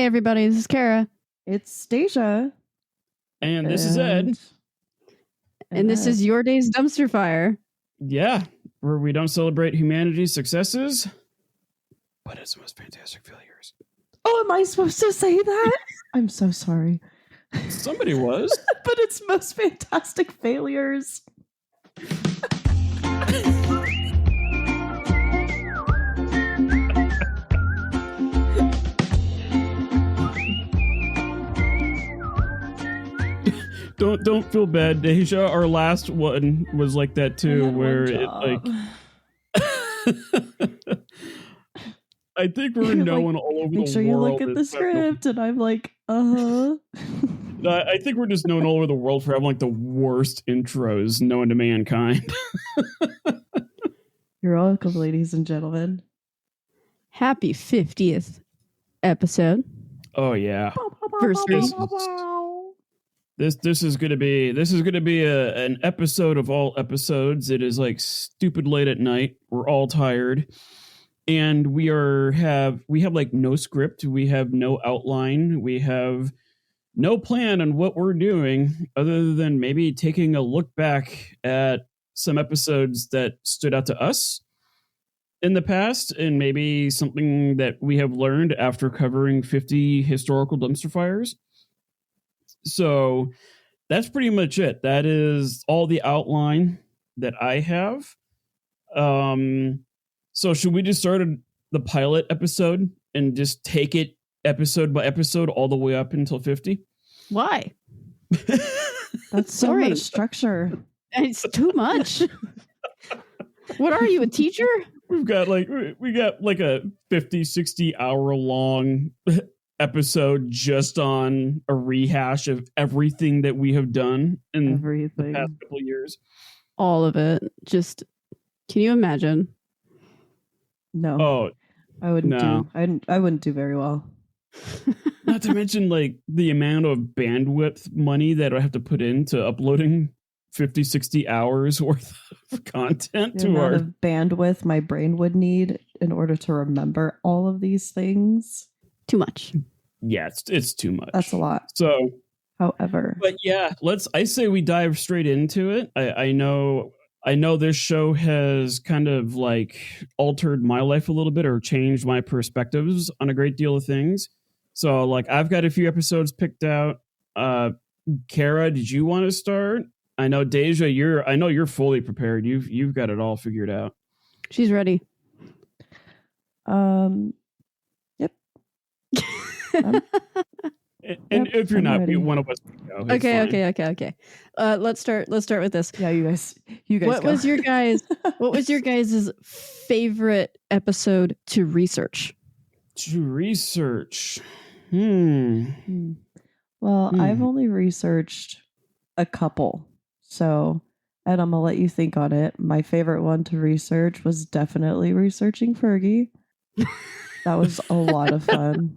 Hey, everybody, this is Kara. It's Deja. And this is Ed. And this is Your Day's Dumpster Fire. Yeah, where we don't celebrate humanity's successes, but its most fantastic failures. Oh, am I supposed to say that? I'm so sorry. Somebody was. But it's most fantastic failures. Don't feel bad, Deja. Our last one was like that too, where it like I think we're knowing all over the world. Make sure you look at the script, and I'm like, I think we're just known all over the world for having like the worst intros known to mankind. You're welcome, ladies and gentlemen. Happy 50th episode. Oh yeah. First This is gonna be an episode of all episodes. It is like stupid late at night. We're all tired, and we have like no script. We have no outline. We have no plan on what we're doing other than maybe taking a look back at some episodes that stood out to us in the past, and maybe something that we have learned after covering 50 historical dumpster fires. So that's pretty much it. That is all the outline that I have. So should we just start the pilot episode and just take it episode by episode all the way up until 50? Why? That's so much structure. It's too much. What are you, a teacher? We got like a 50, 60 hour long episode just on a rehash of everything that we have done in the past couple of years. All of it. Just, can you imagine? No. Oh, I wouldn't I wouldn't do very well. Not to mention like the amount of bandwidth money that I have to put into uploading 50, 60 hours worth of content the amount of bandwidth my brain would need in order to remember all of these things. Too much. Yeah, it's too much. That's a lot. So, however, but yeah, I say we dive straight into it. I know this show has kind of like altered my life a little bit or changed my perspectives on a great deal of things. So like I've got a few episodes picked out. Kara, did you want to start? I know Deja, you're fully prepared. You've got it all figured out. She's ready. Yep. And if you're not, one of us can go. Okay. Let's start with this. Yeah, you guys. What was your guys' favorite episode to research? Well, I've only researched a couple. So, Ed, I'm gonna let you think on it. My favorite one to research was definitely researching Fergie. That was a lot of fun.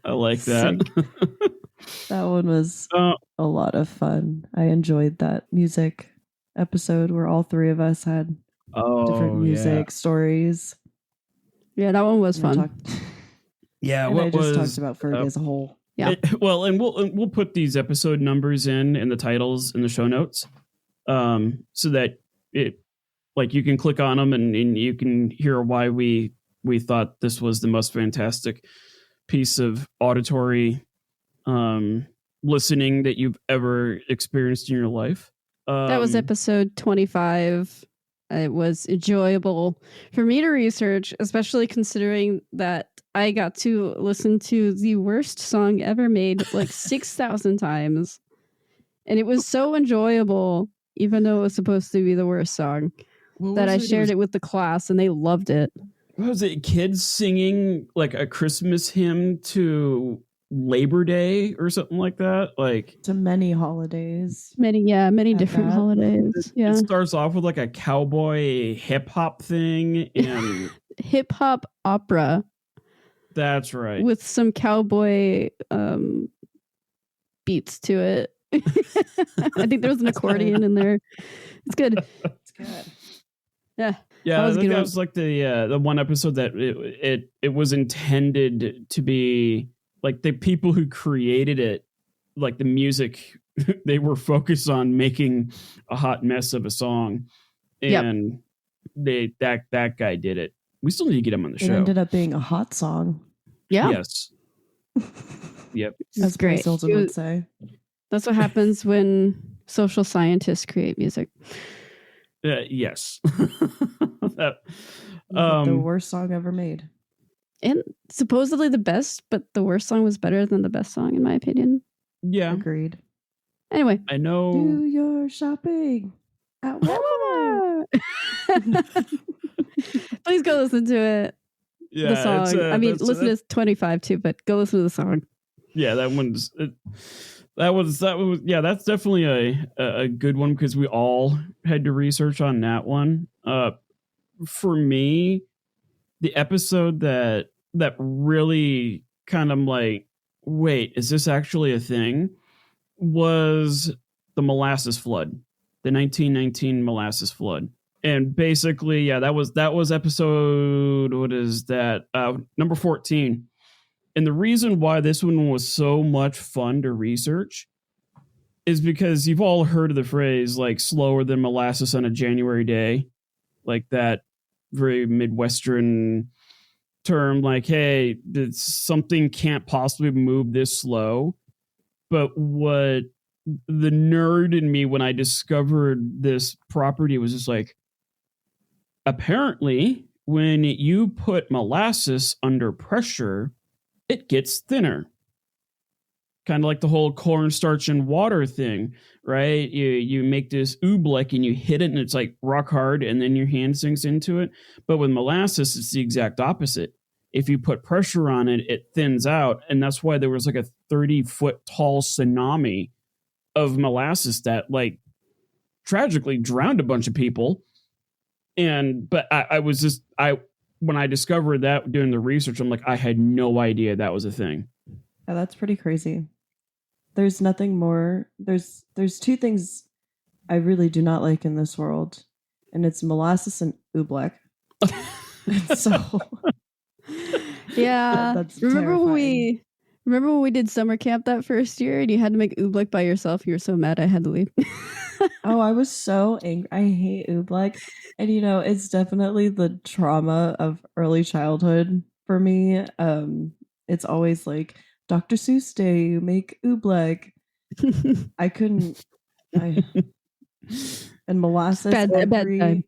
I like that. That one was a lot of fun. I enjoyed that music episode where all three of us had different music stories. Yeah, that one was fun. I just talked about Fergie as a whole. Yeah. And we'll put these episode numbers in the titles in the show notes, so that it like you can click on them and you can hear why we thought this was the most fantastic piece of auditory listening that you've ever experienced in your life. That was episode 25. It was enjoyable for me to research, especially considering that I got to listen to the worst song ever made like 6,000 times. And it was so enjoyable, even though it was supposed to be the worst song, that I shared it with the class and they loved it. What was it? Kids singing like a Christmas hymn to Labor Day or something like that, like to many holidays, many different holidays. It starts off with like a cowboy hip hop thing and hip hop opera. That's right, with some cowboy beats to it. I think there was an accordion in there. It's good. It's good. Yeah. Yeah, That was I a think good that one. was like the one episode that it was intended to be like the people who created it, like the music, they were focused on making a hot mess of a song, Yep. and that guy did it. We still need to get him on the It show. ended up being a hot song, Yeah. Yes. Yep. This is as great. Bryce Hilton would say. That's what happens when social scientists create music. Yes. That, The worst song ever made. And supposedly the best, but the worst song was better than the best song, in my opinion. yeah. Agreed. Anyway. I know. Do your shopping at Walmart. Please go listen to it. Yeah, The song. I mean, listen to 25 too, but go listen to the song. Yeah, that one's that was yeah, that's definitely a good one because we all had to research on that one. For me, the episode that really kind of like, wait, is this actually a thing? Was the molasses flood, the 1919 molasses flood. And basically, yeah, that was episode, what is that? Number 14. And the reason why this one was so much fun to research is because you've all heard of the phrase like slower than molasses on a January day, like that very Midwestern term, like, hey, something can't possibly move this slow. But what the nerd in me, when I discovered this property, was just like, apparently, when you put molasses under pressure, it gets thinner. Kind of like the whole cornstarch and water thing, right? You make this oobleck and you hit it and it's like rock hard and then your hand sinks into it. But with molasses, it's the exact opposite. If you put pressure on it, it thins out. And that's why there was like a 30-foot tall tsunami of molasses that like tragically drowned a bunch of people. But I was just, when I discovered that doing the research, I'm like, I had no idea that was a thing. Yeah, that's pretty crazy. There's nothing more. There's two things I really do not like in this world, and it's molasses and oobleck. So yeah, that's remember terrifying. when we did summer camp that first year and you had to make oobleck by yourself? You were so mad I had to leave. Oh, I was so angry. I hate oobleck, and it's definitely the trauma of early childhood for me. It's always like Dr. Seuss Day, you make oobleck. I couldn't. And molasses. Bad time.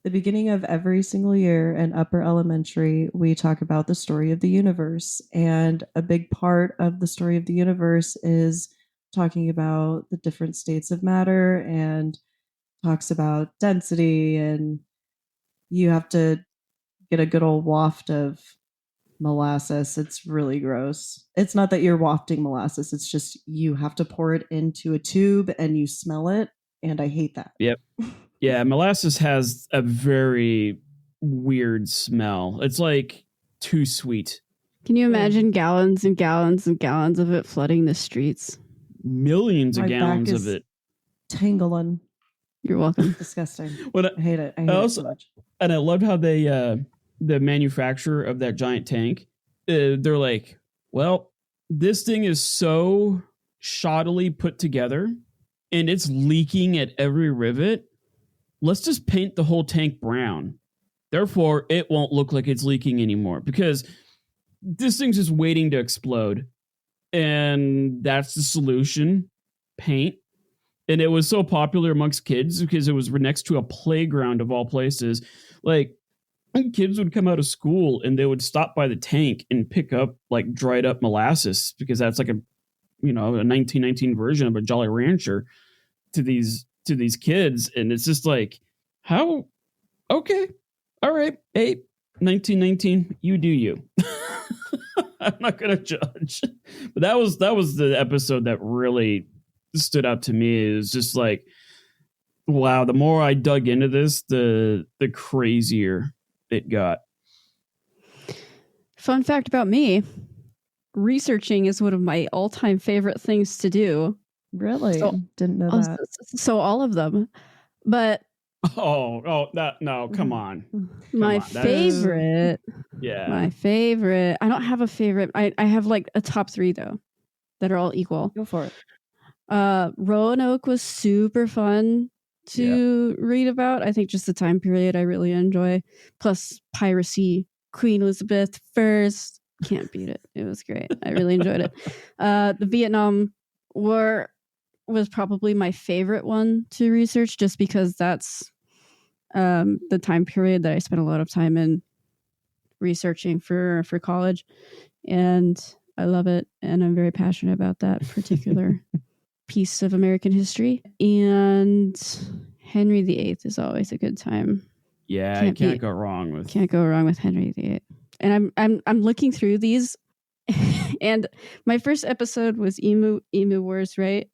The beginning of every single year in upper elementary, we talk about the story of the universe, and a big part of the story of the universe is talking about the different states of matter and talks about density, and you have to get a good old waft of molasses. It's really gross. It's not that you're wafting molasses, it's just you have to pour it into a tube and you smell it, and I hate that. Yep. Yeah, molasses has a very weird smell. It's like too sweet. Can you imagine gallons and gallons and gallons of it flooding the streets? Millions My of gallons back of is it. Tangling. You're welcome. Disgusting. When I hate it. I hate it so much. And I loved how they, the manufacturer of that giant tank, they're like, well, this thing is so shoddily put together and it's leaking at every rivet. Let's just paint the whole tank brown. Therefore, it won't look like it's leaking anymore because this thing's just waiting to explode. And that's the solution, paint. And it was so popular amongst kids because it was next to a playground of all places. Like, kids would come out of school and they would stop by the tank and pick up like dried up molasses because that's like a 1919 version of a Jolly Rancher to these kids. And it's just like, how? Okay. All right. Hey, 1919, you do you. I'm not going to judge. But that was the episode that really stood out to me. It was just like, wow, the more I dug into this, the crazier it got. Fun fact about me, researching is one of my all-time favorite things to do. Really? So- Didn't know that. So all of them. But Come on. My favorite. Yeah. My favorite. I don't have a favorite. I have like a top 3 though that are all equal. Go for it. Roanoke was super fun to read about. I think just the time period I really enjoy. Plus piracy, Queen Elizabeth first. Can't beat it. It was great. I really enjoyed it. The Vietnam War was probably my favorite one to research just because that's the time period that I spent a lot of time in researching for college, and I love it, and I'm very passionate about that particular piece of American history. And Henry VIII is always a good time. Yeah, you can't go wrong with Henry VIII. And I'm looking through these, and my first episode was Emu Wars, right?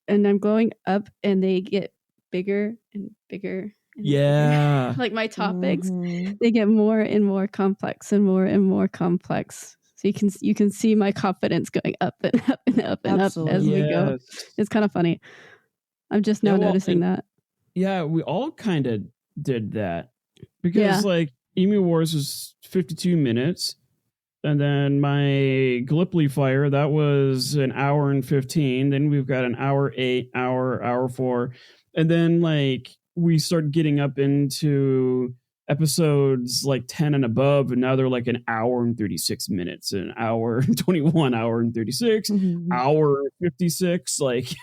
And I'm going up, and they get bigger and bigger. Yeah. Like my topics, they get more and more complex and more complex. So you can see my confidence going up and up and up and Absolutely. up as we go. It's kind of funny. I'm just now noticing that. Yeah, we all kind of did that because like Emu Wars was 52 minutes, and then my Gallipoli Fire, that was an hour and 15. Then we've got an hour 8, hour 4, and then like we start getting up into episodes like 10 and above, and now they're like an hour and 36 minutes, an hour 21, hour and 36, hour 56, like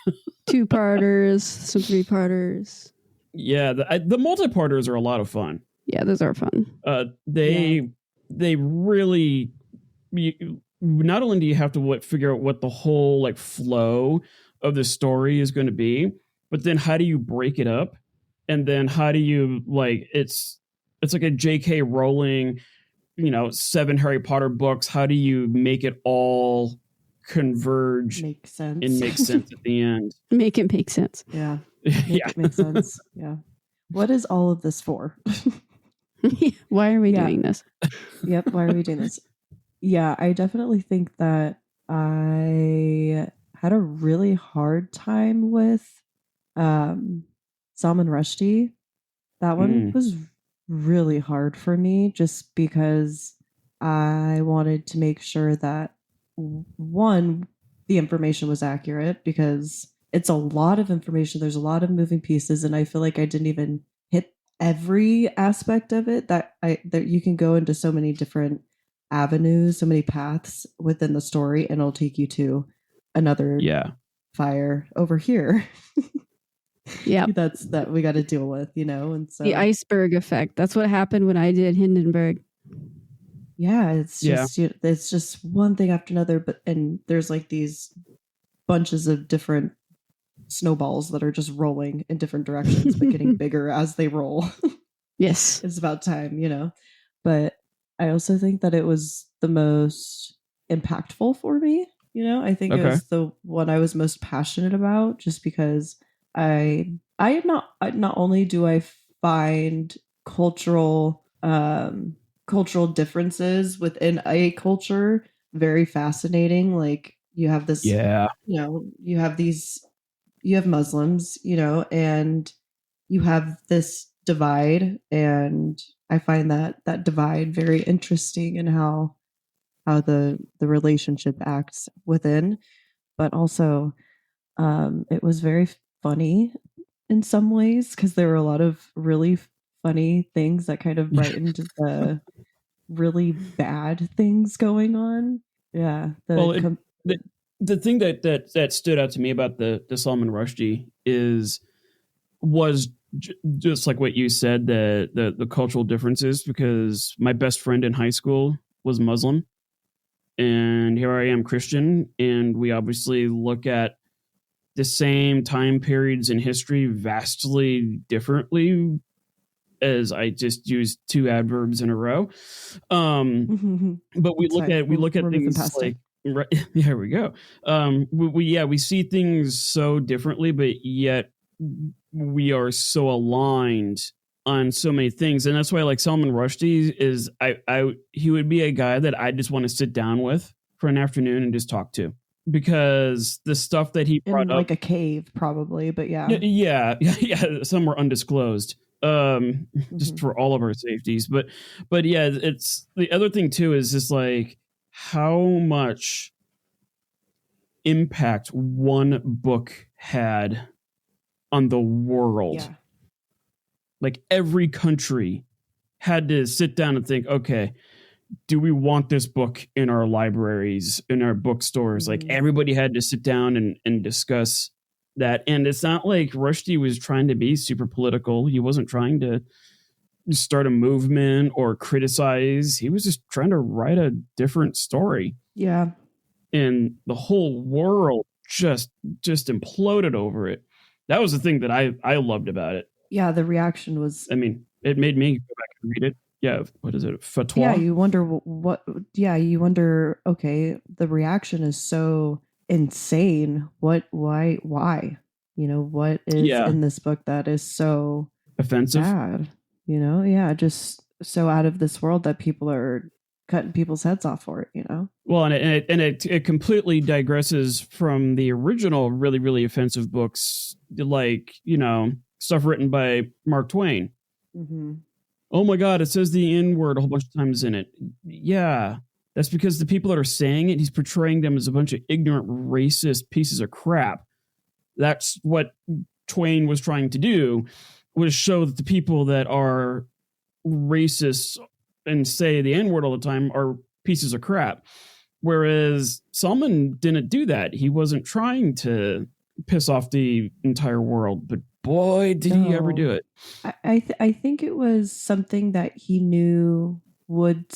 2-parters, some 3-parters. Yeah, the multi-parters are a lot of fun. Yeah, those are fun. They really, not only do you have to figure out what the whole like flow of the story is going to be, but then how do you break it up? And then how do you like it's like a J.K. Rowling, 7 Harry Potter books. How do you make it all converge and make sense at the end? Make it make sense. Yeah. It make sense. Yeah. What is all of this for? Why are we doing this? Yep. Why are we doing this? Yeah, I definitely think that I had a really hard time with Salman Rushdie. That one was really hard for me just because I wanted to make sure that one, the information was accurate, because it's a lot of information. There's a lot of moving pieces, and I feel like I didn't even hit every aspect of it. That you can go into so many different avenues, so many paths within the story, and it'll take you to another fire over here. Yeah, that we got to deal with, and so the iceberg effect. That's what happened when I did Hindenburg. Yeah, it's just it's just one thing after another, and there's like these bunches of different snowballs that are just rolling in different directions, but getting bigger as they roll. Yes, it's about time, But I also think that it was the most impactful for me. I think it was the one I was most passionate about, just because I am not only do I find cultural differences within a culture very fascinating. Like you have this, you have Muslims, and you have this divide, and I find that divide very interesting in how the relationship acts within, but also it was very funny in some ways because there were a lot of really funny things that kind of brightened the really bad things going on. Yeah. The thing that stood out to me about the Salman Rushdie was just like what you said, the cultural differences, because my best friend in high school was Muslim, and here I am Christian, and we obviously look at the same time periods in history vastly differently, as I just used 2 adverbs in a row. But we look at things like, right, here we go. We see things so differently, but yet we are so aligned on so many things. And that's why like Salman Rushdie is, he would be a guy that I just want to sit down with for an afternoon and just talk to, because the stuff that he brought in up, like a cave probably, but yeah, somewhere undisclosed. just for all of our safeties. But yeah, it's the other thing too is just like how much impact one book had on the world. Yeah. Like every country had to sit down and think, okay, do we want this book in our libraries, in our bookstores? Like everybody had to sit down and discuss that. And it's not like Rushdie was trying to be super political. He wasn't trying to start a movement or criticize. He was just trying to write a different story. Yeah. And the whole world just imploded over it. That was the thing that I loved about it. Yeah, the reaction was... I mean, it made me go back and read it. Yeah, what is it? Fatwa? Yeah, you wonder what... Yeah, you wonder, okay, the reaction is so insane. Why? You know, what is in this book that is so... offensive? Bad? You know, yeah, just so out of this world that people are cutting people's heads off for it, you know? Well, and it completely digresses from the original really, really offensive books, like, you know, stuff written by Mark Twain. Oh my God, it says the N-word a whole bunch of times in it. Yeah, that's because the people that are saying it, he's portraying them as a bunch of ignorant, racist pieces of crap. That's what Twain was trying to do, was show that the people that are racist and say the N-word all the time are pieces of crap. Whereas Salman didn't do that. He wasn't trying to piss off the entire world, but boy, did he ever do it. I think it was something that he knew would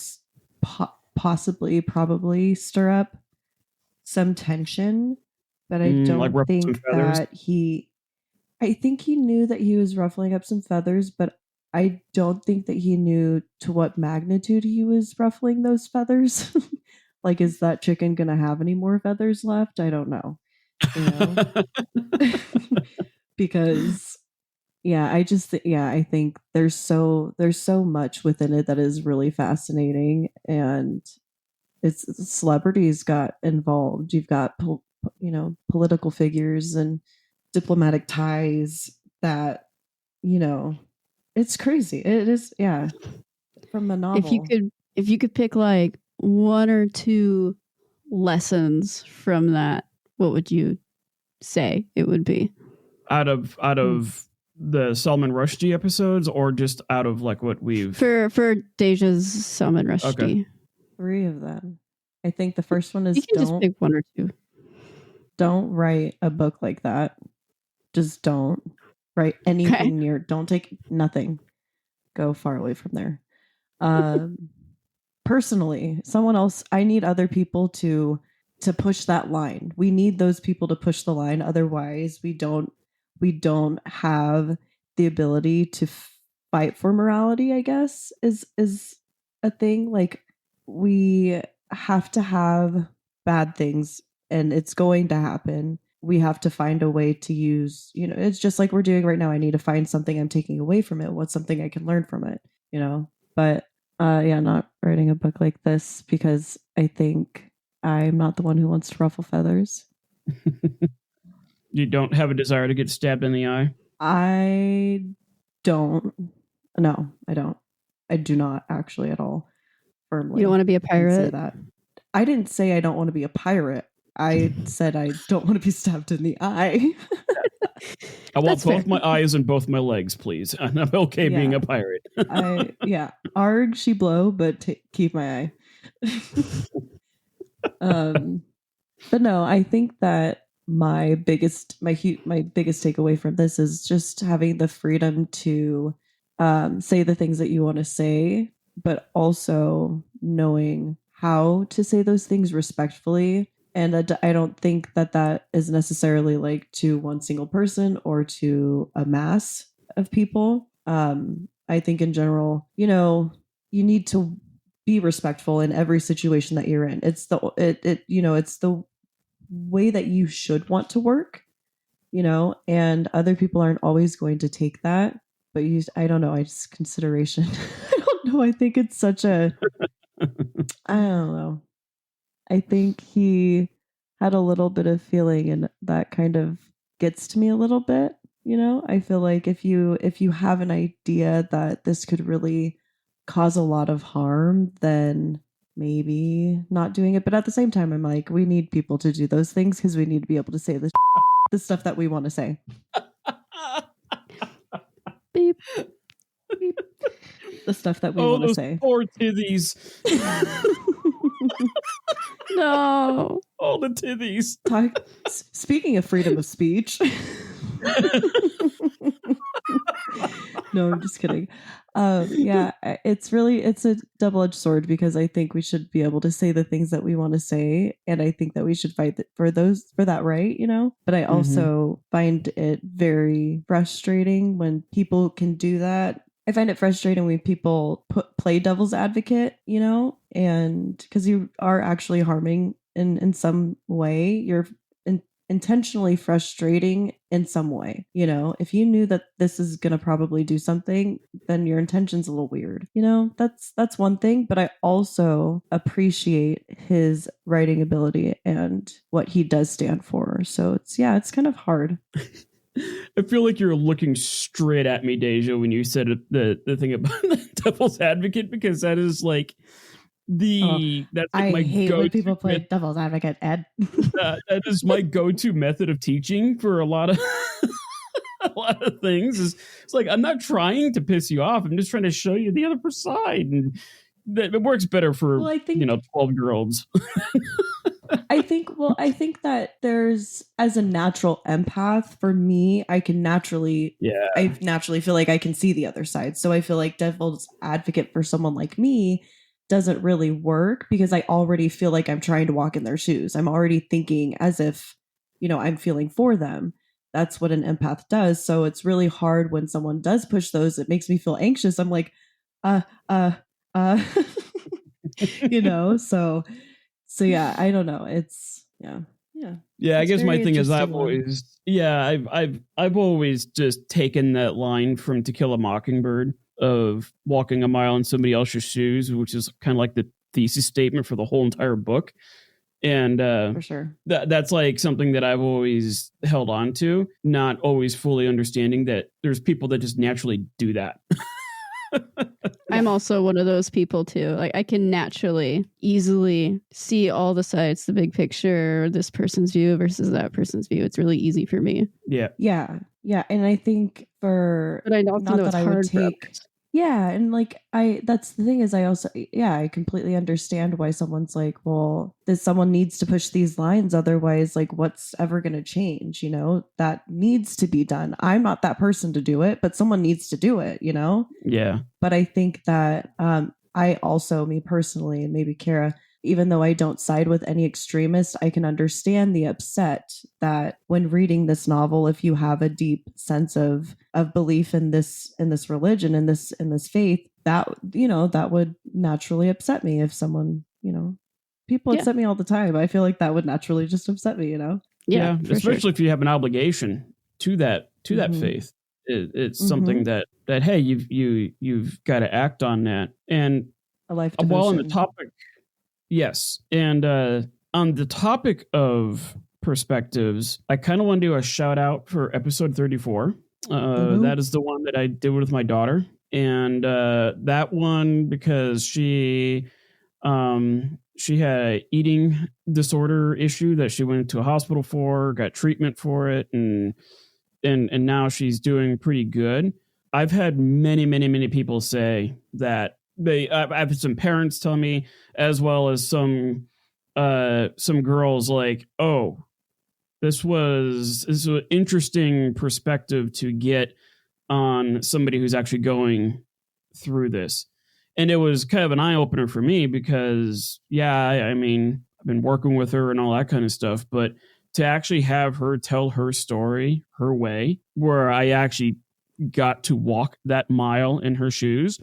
probably stir up some tension, but I don't like think that I think he knew that he was ruffling up some feathers, but I don't think that he knew to what magnitude he was ruffling those feathers. Like, is that chicken going to have any more feathers left? I don't know. You know? Because I think there's so much within it that is really fascinating, and it's celebrities got involved. You've got political figures and diplomatic ties that, you know, it's crazy. It is, yeah. From a novel. If you could pick like one or two lessons from that, what would you say it would be? Out of the Salman Rushdie episodes, or just out of like what we've for Deja's Salman Rushdie? Okay. 3 of them. I think the first one is you can just pick one or two. Don't write a book like that. Just don't write anything near. Don't take nothing. Go far away from there. Personally, someone else. I need other people to push that line. We need those people to push the line. Otherwise, we don't have the ability to fight for morality, I guess, is a thing. Like, we have to have bad things, and it's going to happen. We have to find a way to use, you know, it's just like we're doing right now. I need to find something I'm taking away from it. What's something I can learn from it, you know? But not writing a book like this, because I think I'm not the one who wants to ruffle feathers. You don't have a desire to get stabbed in the eye? I don't. No, I don't. I do not actually at all. Firmly. You don't want to be a pirate? Say that. I didn't say I don't want to be a pirate. I said I don't want to be stabbed in the eye. I want both my eyes and both my legs, please. And I'm okay being a pirate. Arg, she blow, but keep my eye. But no, I think that my biggest takeaway from this is just having the freedom to say the things that you want to say, but also knowing how to say those things respectfully. And I don't think that is necessarily like to one single person or to a mass of people. I think in general, you know, you need to be respectful in every situation that you're in. It's it's the way that you should want to work, you know, and other people aren't always going to take that. But I don't know, consideration. I don't know. I think it's such a, I don't know. I think he had a little bit of feeling, and that kind of gets to me a little bit. You know, I feel like if you have an idea that this could really cause a lot of harm, then maybe not doing it. But at the same time, I'm like, we need people to do those things because we need to be able to say the stuff that we want to say. Beep. Beep. The stuff that we want to say. Poor titties. No. All the titties. Speaking of freedom of speech. No, I'm just kidding. Yeah, it's a double-edged sword because I think we should be able to say the things that we want to say, and I think that we should fight for that right, you know. But I also find it very frustrating when people can do that. I find it frustrating when people play devil's advocate, you know, and because you are actually harming in some way, you're intentionally frustrating in some way. You know, if you knew that this is going to probably do something, then your intention's a little weird. You know, that's one thing, but I also appreciate his writing ability and what he does stand for. So it's kind of hard. I feel like you're looking straight at me, Deja, when you said the thing about the devil's advocate, because that is like that's like I my hate when people play devil's advocate, Ed. That is my go-to method of teaching for a lot of things. It's like, I'm not trying to piss you off. I'm just trying to show you the other side, and that it works better for 12-year-olds. I think that there's, as a natural empath, for me, I naturally feel like I can see the other side. So I feel like devil's advocate for someone like me doesn't really work because I already feel like I'm trying to walk in their shoes. I'm already thinking as if, you know, I'm feeling for them. That's what an empath does. So it's really hard when someone does push those. It makes me feel anxious. I'm like, you know, so yeah, I don't know. It's yeah. I guess my thing is I've always just taken that line from To Kill a Mockingbird of walking a mile in somebody else's shoes, which is kind of like the thesis statement for the whole entire book. And for sure, that's like something that I've always held on to, not always fully understanding that there's people that just naturally do that. I'm also one of those people too. Like, I can naturally easily see all the sides, the big picture, this person's view versus that person's view. It's really easy for me. Yeah. And I think but I also know it's hard for others. Yeah, and like that's the thing is I completely understand why someone's like, well, someone needs to push these lines, otherwise like what's ever going to change, you know? That needs to be done. I'm not that person to do it, but someone needs to do it, you know? Yeah. But I think that I also, me personally, and maybe Kara, even though I don't side with any extremist, I can understand the upset that when reading this novel, if you have a deep sense of belief in this religion, in this faith, that, you know, that would naturally upset me if someone, you know, people upset me all the time. I feel like that would naturally just upset me, you know? Yeah, especially if you have an obligation to that faith. It's something that hey, you've got to act on that. And a life devotion. While on the topic, yes, and on the topic of perspectives, I kind of want to do a shout out for episode 34. That is the one that I did with my daughter, and that one because she had an eating disorder issue that she went to a hospital for, got treatment for it, and now she's doing pretty good. I've had many people say that I've had some parents tell me, as well as some girls, like, oh, this was an interesting perspective to get on somebody who's actually going through this. And it was kind of an eye-opener for me because, I mean, I've been working with her and all that kind of stuff, but to actually have her tell her story her way, where I actually got to walk that mile in her shoes,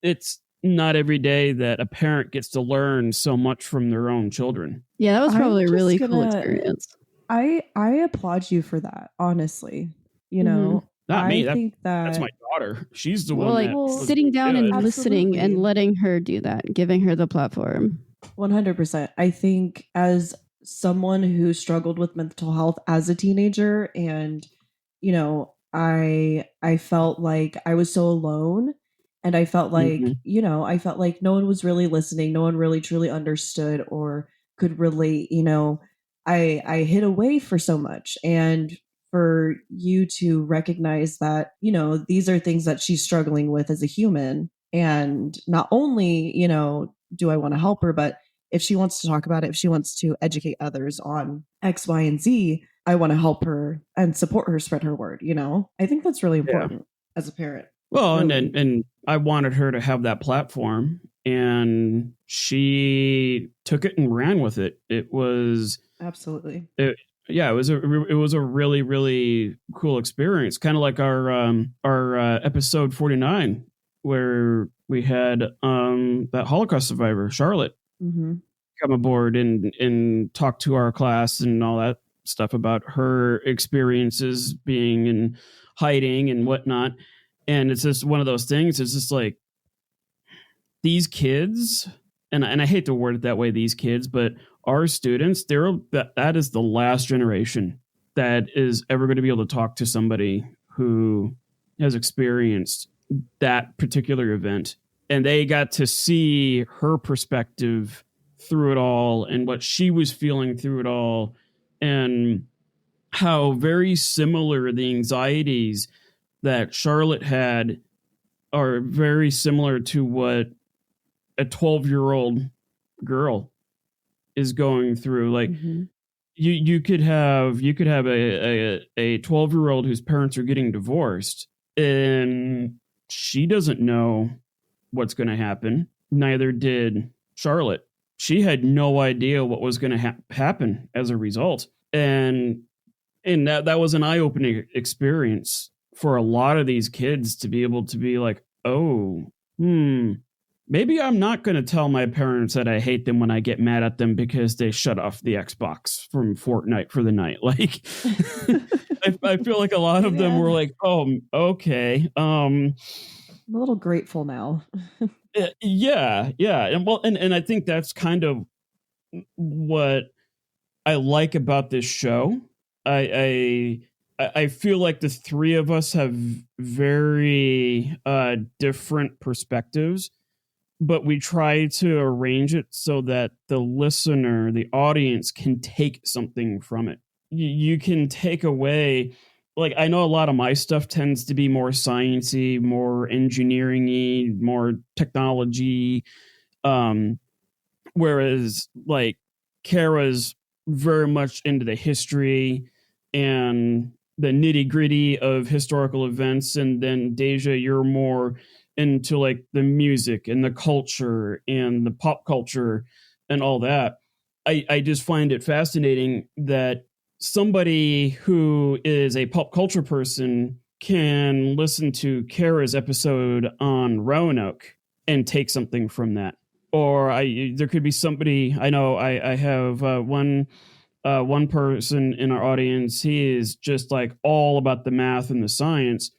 it's not every day that a parent gets to learn so much from their own children. Yeah, that was probably a really cool experience. I applaud you for that, honestly. You know, not me. That's my daughter. She's the one that sitting down and listening and letting her do that, giving her the platform. 100%. I think as someone who struggled with mental health as a teenager, and, you know, I felt like I was so alone, and I felt like, Mhm. I felt like no one was really listening, no one really truly understood or could relate. I hid away for so much, and for you to recognize that, these are things that she's struggling with as a human, and not only, do I want to help her, but if she wants to talk about it, if she wants to educate others on X, Y, and Z, I want to help her and support her spread her word. I think that's really Yeah. important as a parent. Well, Really. and I wanted her to have that platform, and she took it and ran with it. Absolutely. Yeah, it was a really really cool experience, kind of like our episode 49 where we had that Holocaust survivor Charlotte Mm-hmm. come aboard and talk to our class and all that stuff about her experiences being in hiding and whatnot. And it's just one of those things. It's just like these kids, and I hate to word it that way, these kids, but our students, that is the last generation that is ever going to be able to talk to somebody who has experienced that particular event. And they got to see her perspective through it all and what she was feeling through it all, and how very similar the anxieties that Charlotte had are very similar to what a 12-year-old girl is going through. Like Mm-hmm. you could have a 12-year-old whose parents are getting divorced, and she doesn't know what's going to happen. Neither did Charlotte. She had no idea what was going to happen as a result. And that was an eye-opening experience for a lot of these kids to be able to be like, oh, maybe I'm not going to tell my parents that I hate them when I get mad at them because they shut off the Xbox from Fortnite for the night. Like, I feel like a lot of them were like, oh, okay. I'm a little grateful now. Yeah. And I think that's kind of what I like about this show. I feel like the three of us have very different perspectives, but we try to arrange it so that the listener, the audience, can take something from it. You can take away, like, I know a lot of my stuff tends to be more sciencey, more engineering-y, more technology, um, whereas like Kara's very much into the history and the nitty gritty of historical events, and then Deja, you're more into like the music and the culture and the pop culture and all that. I just find it fascinating that somebody who is a pop culture person can listen to Kara's episode on Roanoke and take something from that. Or there could be somebody I know. I have one person in our audience. He is just like all about the math and the science,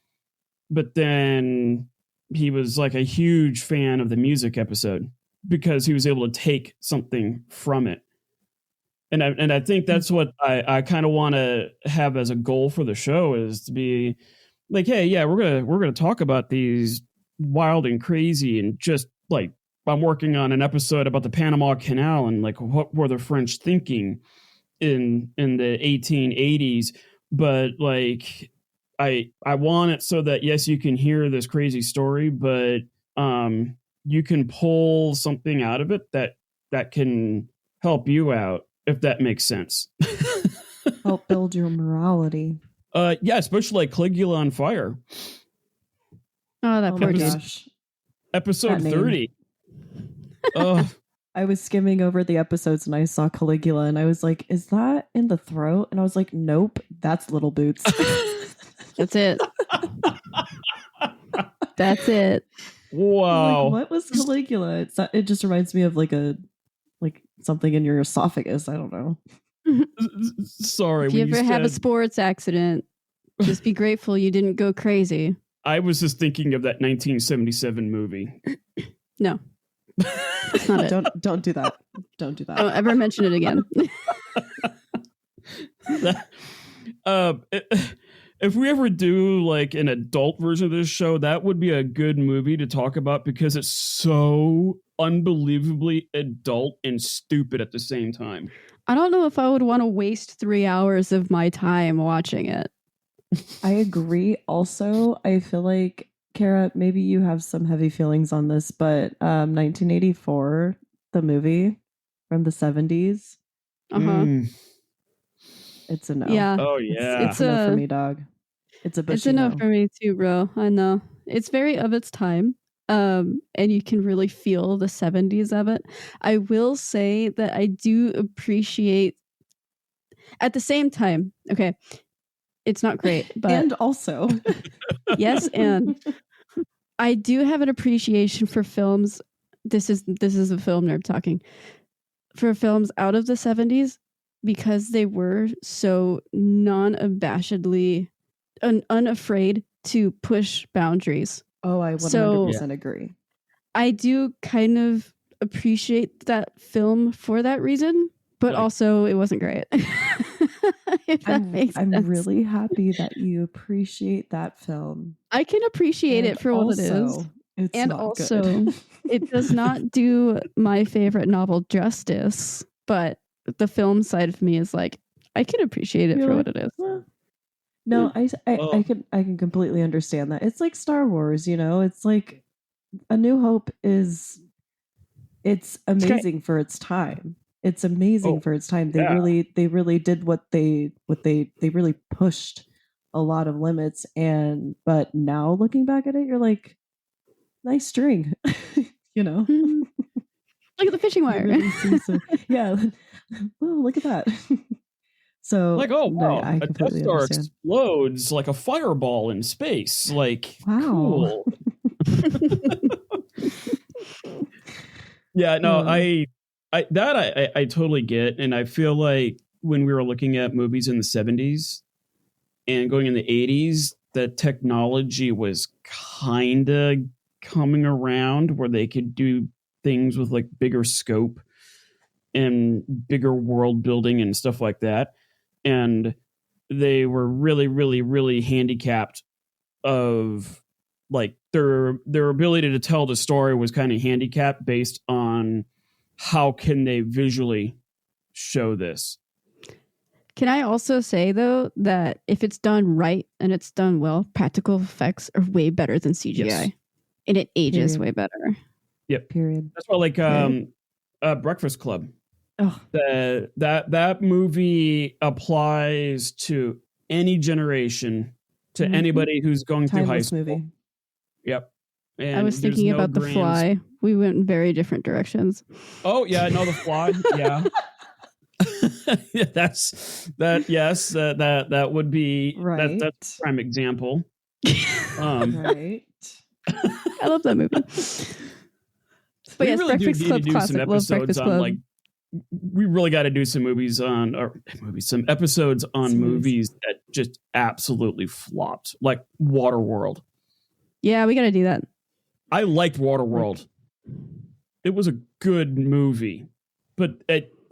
but then he was like a huge fan of the music episode because he was able to take something from it. And I think that's what I kind of want to have as a goal for the show, is to be like, hey, yeah, we're gonna talk about these wild and crazy, and just like I'm working on an episode about the Panama Canal and like what were the French thinking in the 1880s, but like I want it so that yes, you can hear this crazy story, but you can pull something out of it that can help you out, if that makes sense. Help build your morality. Yeah, especially like Caligula on Fire. Oh, that Oh poor my dude. gosh. Episode That name. 30. Oh, I was skimming over the episodes and I saw Caligula and I was like, is that in the throat? And I was like, nope, that's Little Boots. That's it. That's it. wow. Like, what was Caligula? It just reminds me of like something in your esophagus. I don't know. Sorry. If you when ever have a said- sports accident, just be grateful you didn't go crazy. I was just thinking of that 1977 movie. No. That's not it. Don't do that. Don't do that. Don't ever mention it again. if we ever do like an adult version of this show, that would be a good movie to talk about because it's so unbelievably adult and stupid at the same time. I don't know if I would want to waste 3 hours of my time watching it. I agree. Also, I feel like, Kara, maybe you have some heavy feelings on this, but 1984, the movie from the 70s, it's a no. Yeah. Oh yeah. It's a no for me, dog. It's a bushy It's a no no. for me too, bro. I know. It's very of its time. And you can really feel the 70s of it. I will say that I do appreciate at the same time, okay, it's not great, but And also, yes, and I do have an appreciation for films. This is a film nerd talking. For films out of the 70s because they were so non-abashedly unafraid to push boundaries. oh, I 100% agree. I do kind of appreciate that film for that reason, but also it wasn't great. If that makes sense. I'm really happy that you appreciate that film. I can appreciate it for what it is. It's And not also, good. it does not do my favorite novel justice, but the film side of me is like, I can appreciate it for what it is. Well, no, I can completely understand that. It's like Star Wars, you know. It's like A New Hope it's amazing for its time. It's amazing for its time. They really did what they really pushed a lot of limits, but now looking back at it, you're like, nice string, you know. Look at the fishing wire. Really yeah. Oh, look at that. So, like, oh wow, I a Death Star explodes like a fireball in space. Like, wow. Cool. Yeah, no, I totally get, and I feel like when we were looking at movies in the 70s and going in the 80s, the technology was kind of coming around where they could do things with like bigger scope and bigger world building and stuff like that. And they were really, really, really handicapped of like their ability to tell the story was kind of handicapped based on how can they visually show this. Can I also say, though, that if it's done right and it's done well, practical effects are way better than CGI. Yes. And it ages way better. Yep. Period. That's why, like, Breakfast Club. Oh. That movie applies to any generation, to anybody who's going through high school. Movie. Yep. And I was thinking about The Fly. We went in very different directions. Oh, yeah. No, The Fly. Yeah. Yeah, yes, that would be right. That's a prime example. Right. I love that movie. But yes, really Breakfast Club classic. Love Breakfast Club. Like, we really got to do some some episodes on movies that just absolutely flopped, like Waterworld. Yeah, we got to do that. I liked Waterworld. It was a good movie, but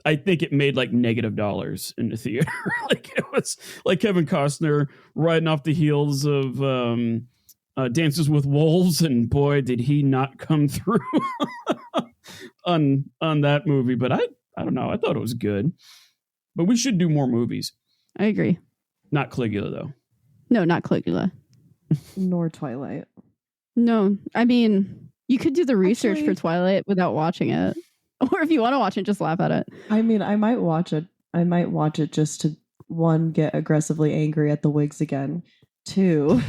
I think it made like $- in the theater. Like it was like Kevin Costner riding off the heels of Dances with Wolves, and boy, did he not come through on that movie. But I don't know. I thought it was good. But we should do more movies. I agree. Not Caligula, though. No, not Caligula. Nor Twilight. No, I mean, you could do the research for Twilight without watching it. Or if you want to watch it, just laugh at it. I mean, I might watch it. I might watch it just to, 1, get aggressively angry at the wigs again. 2,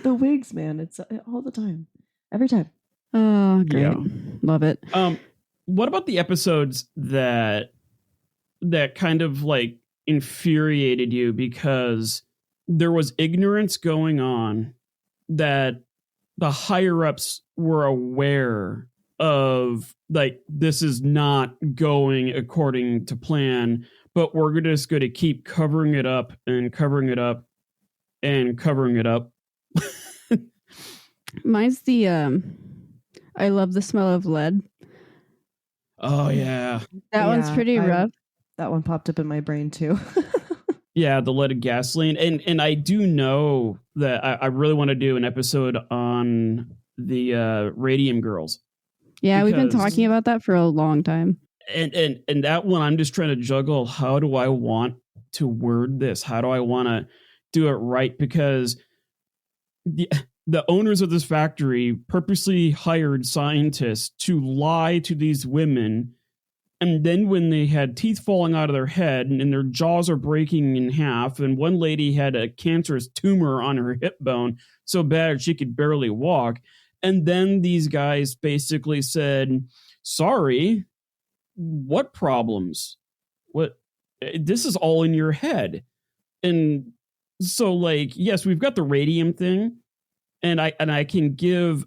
the wigs, man. It's all the time. Every time. Oh, great. Yeah. Love it. What about the episodes that kind of like infuriated you because there was ignorance going on that the higher ups were aware of, like, this is not going according to plan, but we're just going to keep covering it up and covering it up and covering it up? Mine's the I love the smell of lead. Oh yeah. That one's pretty rough. That one popped up in my brain too. Yeah, the leaded gasoline. And I do know that I really want to do an episode on the radium girls. Yeah, we've been talking about that for a long time. And that one, I'm just trying to juggle. How do I want to word this? How do I want to do it right? Because the owners of this factory purposely hired scientists to lie to these women. And then when they had teeth falling out of their head and their jaws are breaking in half, and one lady had a cancerous tumor on her hip bone so bad she could barely walk. And then these guys basically said, sorry, what problems? What? This is all in your head. And so, like, yes, we've got the radium thing, and I can give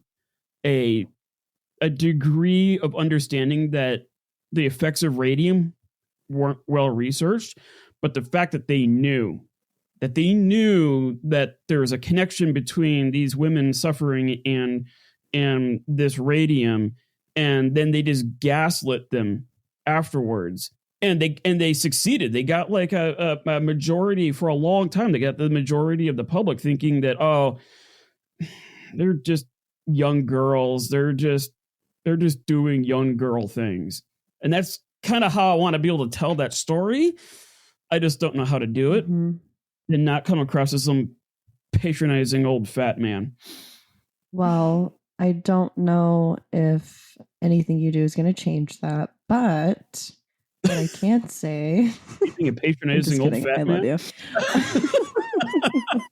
a degree of understanding that the effects of radium weren't well researched, but the fact that they knew that there was a connection between these women suffering and this radium, and then they just gaslit them afterwards, and they succeeded. They got like a majority for a long time. They got the majority of the public thinking that, oh, they're just young girls. They're just doing young girl things. And that's kind of how I want to be able to tell that story. I just don't know how to do it and not come across as some patronizing old fat man. Well, I don't know if anything you do is going to change that, but what I can't say. Being a patronizing old fat I man. Love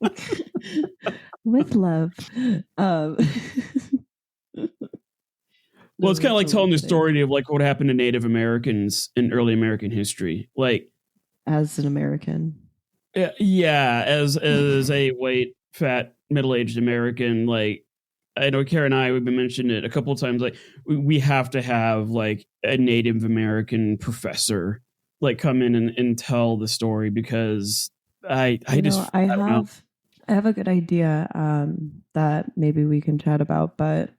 you. With love. Well, it's kind of like telling the story of like what happened to Native Americans in early American history. Like, as an American. Yeah, as a white, fat, middle-aged American, like, I know Kara and I, we've been mentioning it a couple of times, like, we have to have like a Native American professor like come in and tell the story, because I have a good idea that maybe we can chat about, but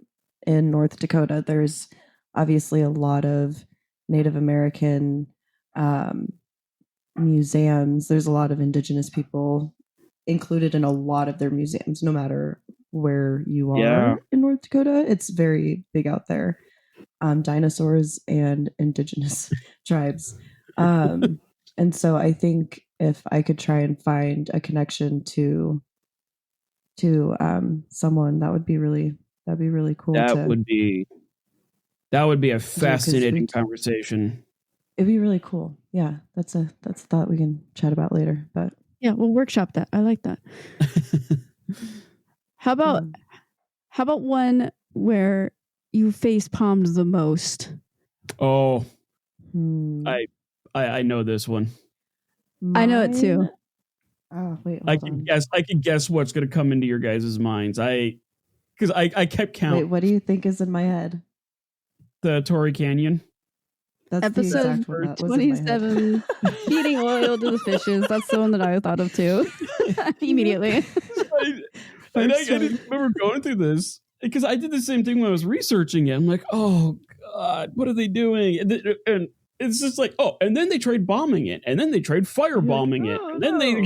in North Dakota, there's obviously a lot of Native American museums. There's a lot of indigenous people included in a lot of their museums, no matter where you are in North Dakota. It's very big out there. Dinosaurs and indigenous tribes. And so I think if I could try and find a connection to someone, that'd be really cool. That would be a fascinating conversation. It'd be really cool. Yeah, that's a thought we can chat about later. But yeah, we'll workshop that. I like that. How about one where you face palmed the most? Oh, I know this one. I know it too. Oh wait, I can guess what's going to come into your guys' minds. Because I kept count. Wait, what do you think is in my head? The Torrey Canyon. That's episode 27. Feeding oil to the fishes. That's the one that I thought of too. Immediately. I just remember going through this because I did the same thing when I was researching it. I'm like, oh God, what are they doing? And it's just like, oh, and then they tried bombing it, and then they tried firebombing it, and then they.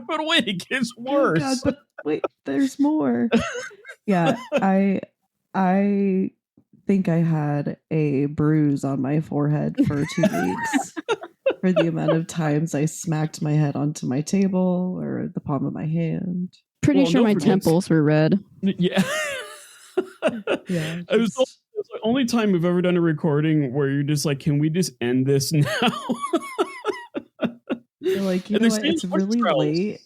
But wait, it gets worse. Oh God, but wait, there's more. Yeah, I think I had a bruise on my forehead for 2 weeks for the amount of times I smacked my head onto my table or the palm of my hand. Pretty sure my temples were red. Yeah. Yeah. It was the only time we've ever done a recording where you're just like, can we just end this now? You're like, you know what? It's really late.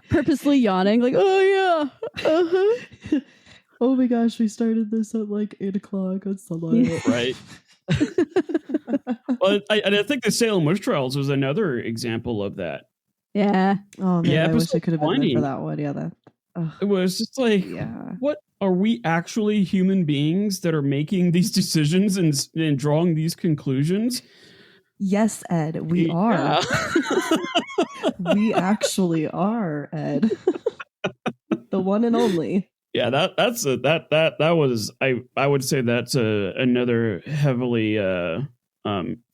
Purposely yawning, like, oh yeah. Uh-huh. Oh my gosh, we started this at like 8 o'clock on Sunday. Right. Well, I think the Salem witch trials was another example of that. Yeah. Oh man, I wish I could have been there for that one. Yeah, it was just like, what are we actually human beings that are making these decisions and drawing these conclusions? Yes, Ed, we are. We actually are, Ed. The one and only. Yeah, that was I would say that's another heavily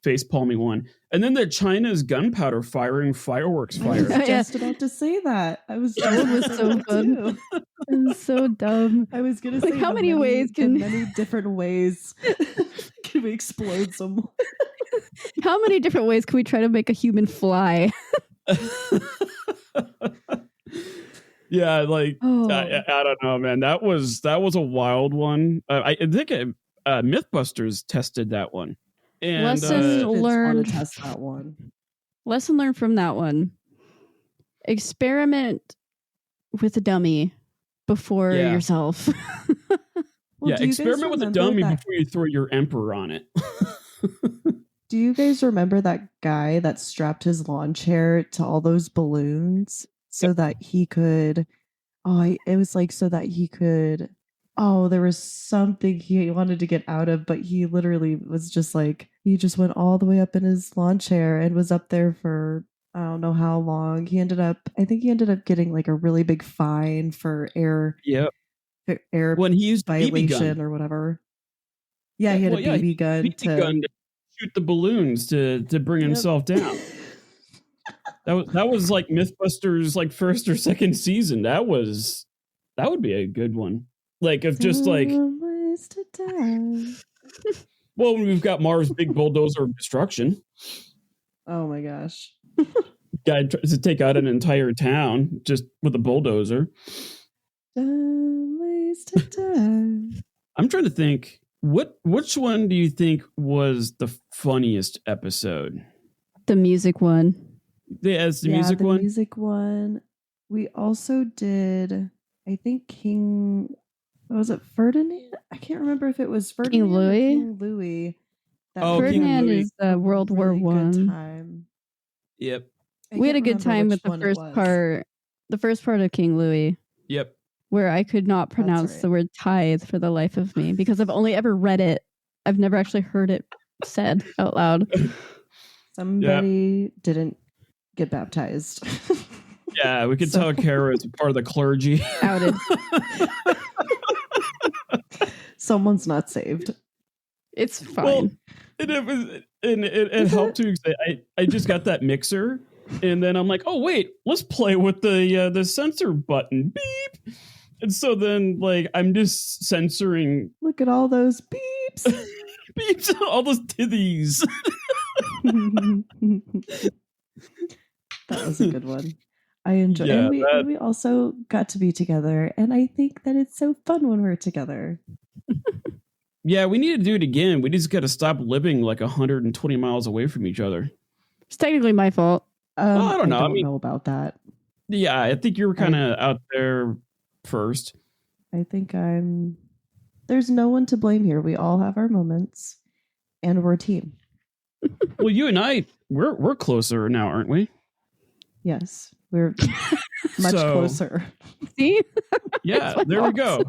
face palming one, and then the China's gunpowder firing fireworks I fire. was just about to say that. I was That one was so fun. It was so dumb. I was gonna Like, say how many in ways can many different ways can we explode someone? how many different ways can we try to make a human fly? Yeah, like I don't know, man. That was a wild one. I think Mythbusters tested that one. And Lesson learned. To test that one. Lesson learned from that one. Experiment with a dummy before yourself. Well, yeah, experiment with a dummy before you throw your emperor on it. Do you guys remember that guy that strapped his lawn chair to all those balloons so that he could there was something he wanted to get out of, but he literally was just like, he just went all the way up in his lawn chair and was up there for I don't know how long. I think he ended up getting like a really big fine for air when he used violation or whatever. Yeah, he had a BB gun to shoot the balloons to bring himself down. That was like Mythbusters like first or second season. That would be a good one. Like of just like well, we've got Mars' big bulldozer of destruction. Oh my gosh. Guy tries to take out an entire town just with a bulldozer. I'm trying to think, which one do you think was the funniest episode? The music one. Yes, the music one. The music one. We also did, I think was it Ferdinand? I can't remember if it was Ferdinand King Louis. Or King Louis. Ferdinand is World War One. Time. Yep. We had a good time with the first part. The first part of King Louis. Yep. Where I could not pronounce the word tithe for the life of me because I've only ever read it. I've never actually heard it said out loud. Somebody didn't get baptized. Yeah, we could tell Kara is part of the clergy. Outed. Someone's not saved. It's fine. Well, it helped too. I just got that mixer, and then I'm like, oh wait, let's play with the censor button. Beep. And so then, like, I'm just censoring. Look at all those beeps. Beeps, all those titties. That was a good one. I enjoyed it. And we also got to be together. And I think that it's so fun when we're together. Yeah, we need to do it again. We just got to stop living like 120 miles away from each other. It's technically my fault. I don't know. I don't know about that. Yeah, I think you were kind of out there first. I think there's no one to blame here. We all have our moments and we're a team. Well, you and I, we're closer now, aren't we? Yes, we're much closer. See? Yeah, there we go.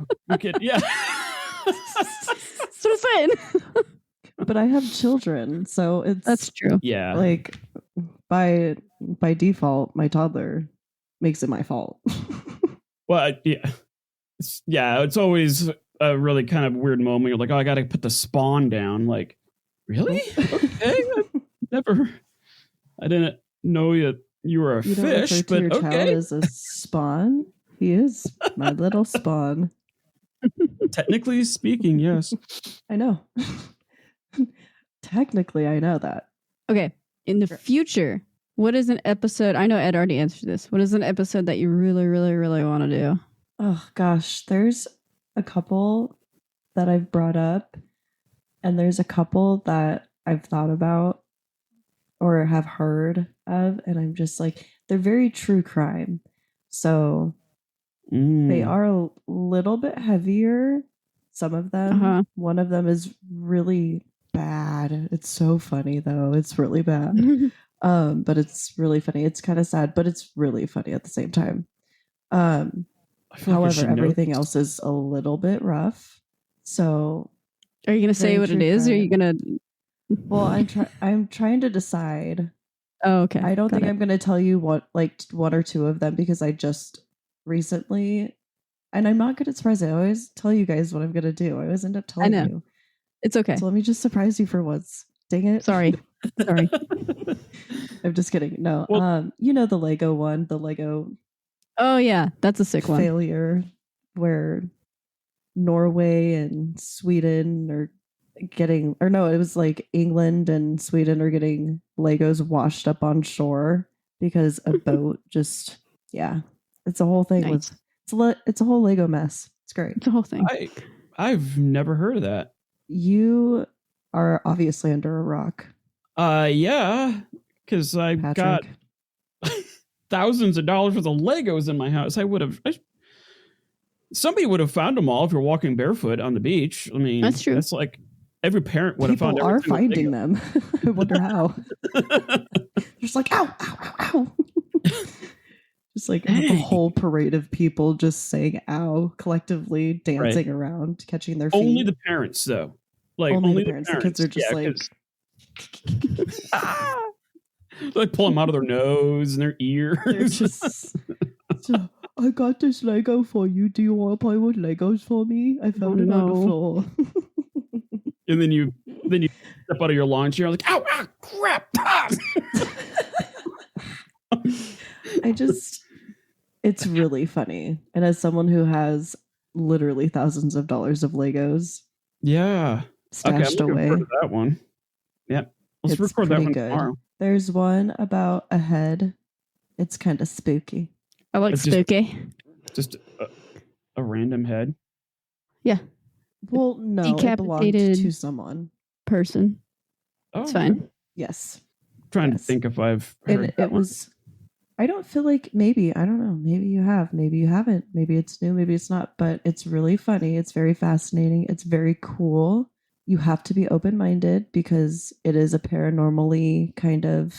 Yeah. That's what I'm saying. But I have children, so that's true. Yeah. Like by default, my toddler makes it my fault. Well, yeah. It's always a really kind of weird moment. You're like, oh, I got to put the spawn down. Like, really? Okay. I didn't know you were a fish, but your child as a spawn. He is my little spawn. Technically speaking, yes. I know. Technically, I know that. Okay. In the future, what is an episode? I know Ed already answered this. What is an episode that you really, really, really want to do? Oh, gosh. There's a couple that I've brought up, and there's a couple that I've thought about or have heard of, and I'm just like, they're very true crime. So they are a little bit heavier. Some of them. One of them is really bad. It's so funny though. It's really bad. But it's really funny. It's kind of sad, but it's really funny at the same time. However, everything else is a little bit rough. So are you going to say what it is? Or are you going to... Well, I'm trying to decide. Oh, okay. I don't think I'm going to tell you one or two of them because I just recently, and I'm not good at surprising. I always tell you guys what I'm going to do. I always end up telling you. It's okay. So let me just surprise you for once. Dang it. Sorry. I'm just kidding. No. Well- you know the Lego one, the Lego Oh yeah, that's a sick one. failure where Norway and Sweden are getting, or no, it was like England and Sweden are getting Legos washed up on shore because a boat just, yeah, it's a whole thing. Nice. It's a whole Lego mess. It's great. It's a whole thing. I've never heard of that. You are obviously under a rock, Yeah, because I've got Patrick. thousands of dollars worth of Legos in my house. Somebody would have found them all if you're walking barefoot on the beach. I mean, That's true. That's like every parent would have found. People are every single finding Lego. them. I wonder how. Just like ow, ow, ow, ow. Just like a whole parade of people just saying ow collectively, dancing around, catching their feet. Only the parents, though. Like only the parents. The kids are just like, 'cause- like pull them out of their nose and their ears. they're just. So, I got this Lego for you. Do you want to play with Legos for me? I found it on the no. floor. And then you step out of your lawn chair like, ow, crap. Ah! It's really funny. And as someone who has literally thousands of dollars of Legos Yeah. stashed I'm looking away, forward to that one. Yeah. Let's It's record that pretty one good. tomorrow. there's one about a head. It's kind of spooky. I like It's just- spooky. Just a random head. Well, no, it belonged Decapitated to someone. Person. Oh, It's fine. Yes. Trying Yes. to think if I've heard And that it one. was, I don't feel like, maybe, I don't know, maybe you have, maybe you haven't, maybe it's new, maybe it's not, but it's really funny. It's very fascinating. It's very cool. You have to be open-minded because it is a paranormally kind of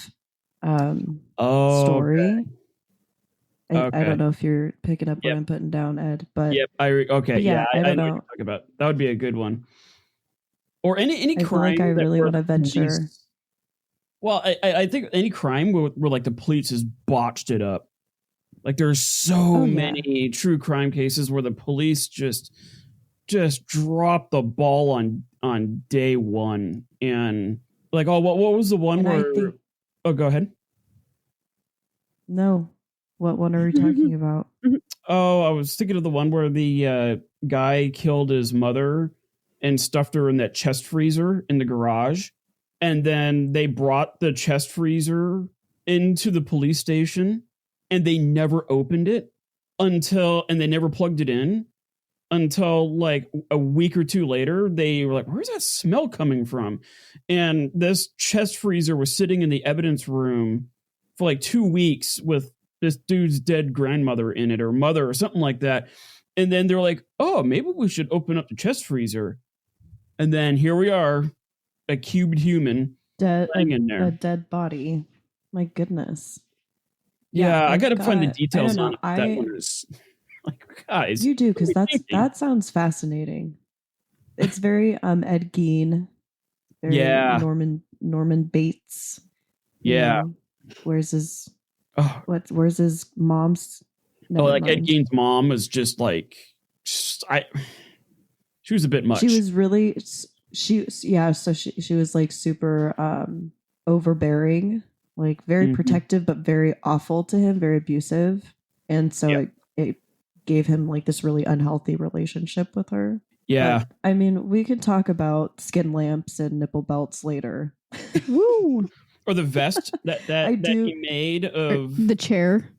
story. Okay. I Okay. don't know if you're picking up Yep. what I'm putting down, Ed, but Yep. Okay. But yeah, Yeah. I don't know what know. you're talking about. That would be a good one. Or any I feel crime. like I that really where want to the venture. police- Well, I think any crime where like the police has botched it up. Like there's so Oh, yeah. many true crime cases where the police just drop the ball on day one, and like, oh, what was the one And I where? think- Oh, go ahead. No. What one are we talking about? Oh, I was thinking of the one where the guy killed his mother and stuffed her in that chest freezer in the garage. And then they brought the chest freezer into the police station and they never opened it and they never plugged it in until like a week or two later. They were like, where's that smell coming from? And this chest freezer was sitting in the evidence room for like 2 weeks with this dude's dead grandmother in it or mother or something like that. And then they're like, oh, maybe we should open up the chest freezer. And then here we are, a cubed human laying in there. A dead body. My goodness. Yeah, I I've got to find the got- I details don't on know, it. That one is like, guys. You do, because what are you thinking? that sounds fascinating. It's very Ed Gein. Very Yeah. Norman Bates. you Yeah. know. Where's his Oh, where's his mom's? Never like Ed mind. Gein's mom was just like, she was a bit much. She was really so she was like super overbearing, like very Mhm. protective but very awful to him, very abusive. And so Yep. it gave him like this really unhealthy relationship with her. Yeah. But, I mean, we could talk about skin lamps and nipple belts later. Woo! Or the vest that I that do- he made Or of the chair.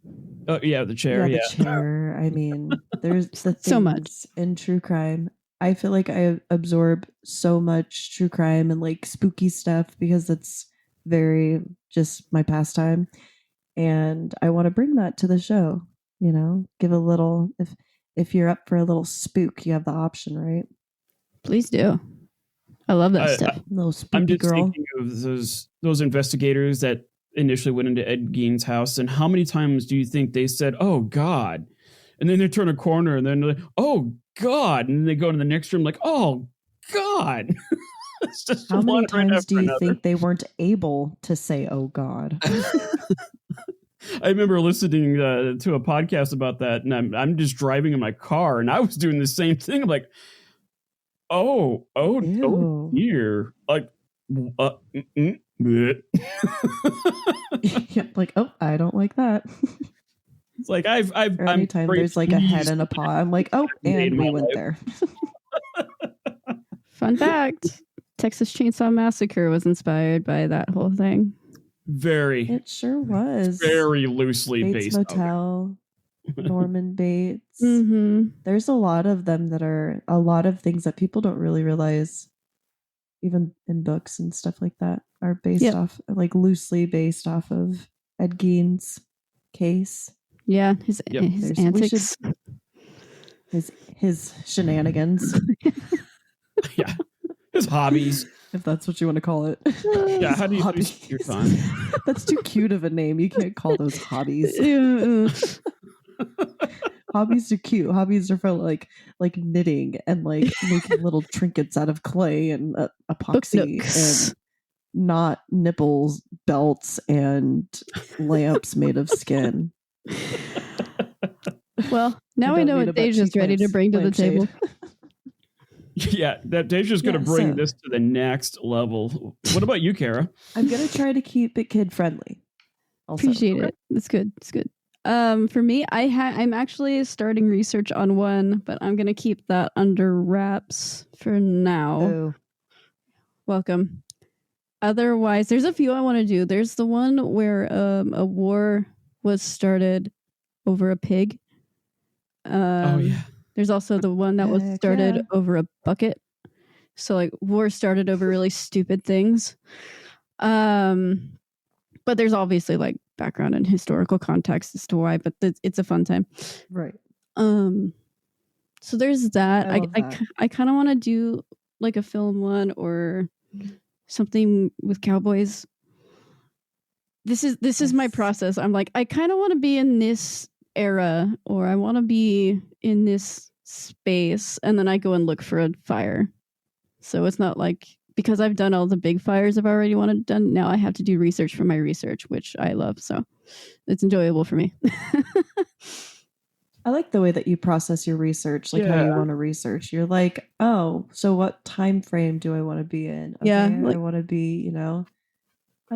the chair. Yeah. The chair. I mean, there's the So much. things in true crime. I feel like I absorb so much true crime and like spooky stuff because it's very just my pastime. And I want to bring that to the show, give a little, if you're up for a little spook, you have the option, right? Please do. I love that stuff. A little spooky I'm just girl. thinking of those investigators that initially went into Ed Gein's house, and how many times do you think they said, "Oh God," and then they turn a corner and then they're like, "Oh God," and then they go to the next room like, "Oh God." It's just How many one right times after do you another. think they weren't able to say, "Oh God"? I remember listening to a podcast about that, and I'm just driving in my car, and I was doing the same thing. I'm like, oh Ew. dear, like bleh. Yeah, like, oh, I don't like that. It's like or anytime there's like a head in a paw, I'm like, oh, and we went there. Fun fact: Texas Chainsaw Massacre was inspired by that whole thing. It sure was. Very loosely Bates based. Motel, Norman Bates. Mm-hmm. There's a lot of them that are a lot of things that people don't really realize, even in books and stuff like that, are based off, like loosely based off of Ed Gein's case. Yeah, his antics, his shenanigans. Yeah, his hobbies, if that's what you want to call it. Yeah, how do you use your time? That's too cute of a name. You can't call those hobbies. Hobbies are cute. Hobbies are for like knitting and like making little trinkets out of clay and epoxy and not nipples, belts, and lamps made of skin. Well, now we know what Deja's ready to bring to the table. Yeah, that Deja's going to bring this to the next level. What about you, Kara? I'm going to try to keep it kid friendly. Appreciate it. That's good. It's good. For me, I'm actually starting research on one, but I'm going to keep that under wraps for now. Oh. Welcome. Otherwise, there's a few I want to do. There's the one where a war was started over a pig. Oh yeah. There's also the one that was started over a bucket. So like war started over really stupid things. But there's obviously like background and historical context as to why, but it's a fun time. Right. So there's that. I kind of want to do like a film one or something with cowboys. This is my process. I'm like, I kind of want to be in this era, or I want to be in this space, and then I go and look for a fire. So it's not like, because I've done all the big fires I've already wanted done, now I have to do research for my research, which I love. So it's enjoyable for me. I like the way that you process your research, like how you want to research. You're like, oh, so what time frame do I want to be in? Okay, I want to be, I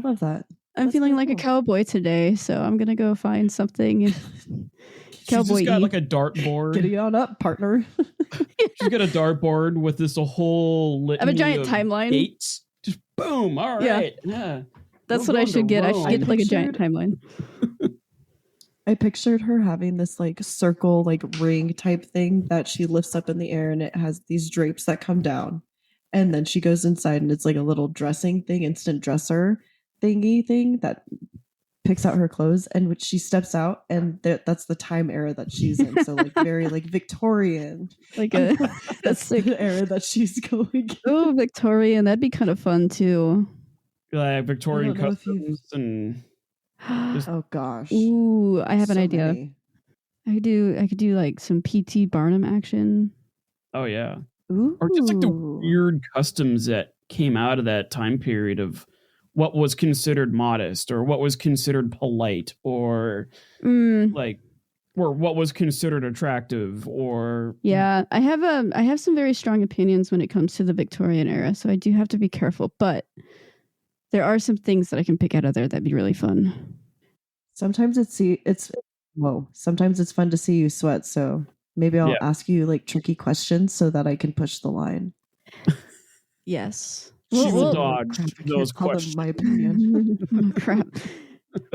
love that. I'm feeling like a cowboy today, so I'm gonna go find something. Cowboy. She's got like a dartboard. Get on up, partner. She's got a dartboard with this whole litany I have a giant timeline. Dates. Just boom. All right. Yeah. That's what I should get. I should get like a giant timeline. I pictured her having this like circle, like ring type thing that she lifts up in the air, and it has these drapes that come down. And then she goes inside and it's like a little dressing thing, instant dresser thingy thing that picks out her clothes, and which she steps out, and that's the time era that she's in. So like very like Victorian, like that's the era that she's going. Oh, Victorian, that'd be kind of fun too. Like Victorian customs and. Oh gosh! Ooh, I have an idea. Many. I could do like some P.T. Barnum action. Oh yeah. Ooh. Or just like the weird customs that came out of that time period of what was considered modest or what was considered polite or or what was considered attractive or I have some very strong opinions when it comes to the Victorian era, so I do have to be careful, but there are some things that I can pick out of there that'd be really fun. Sometimes sometimes it's fun to see you sweat, so maybe I'll ask you like tricky questions so that I can push the line. Yes. She will dodge those questions. My opinion. Oh, crap.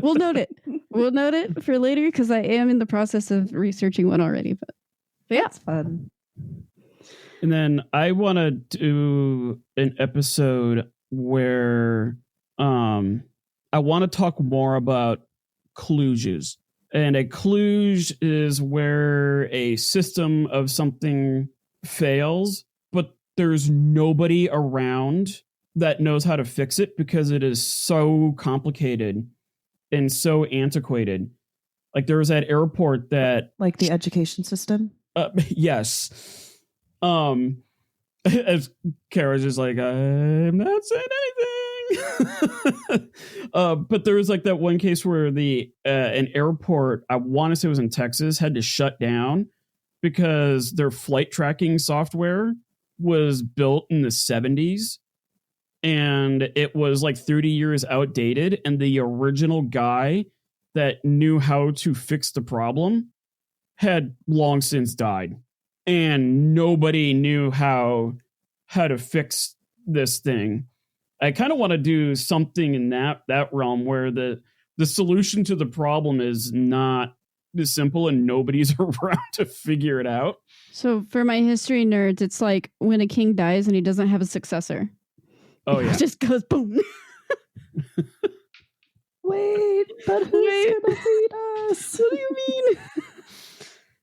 We'll note it. We'll note it for later because I am in the process of researching one already. But yeah, it's fun. And then I want to do an episode where I want to talk more about kludges. And a kludge is where a system of something fails, but there's nobody around that knows how to fix it because it is so complicated and so antiquated. Like there was that airport that... Like the education system? Yes. As Kara's just like, I'm not saying anything. But there was like that one case where an airport, I want to say it was in Texas, had to shut down because their flight tracking software was built in the 70s. and it was like 30 years outdated, and the original guy that knew how to fix the problem had long since died, and nobody knew how to fix this thing. I kind of want to do something in that realm where the solution to the problem is not as simple and nobody's around to figure it out. So for my history nerds, it's like when a king dies and he doesn't have a successor. Oh yeah. It just goes boom. Wait, but who's gonna feed us? What do you mean?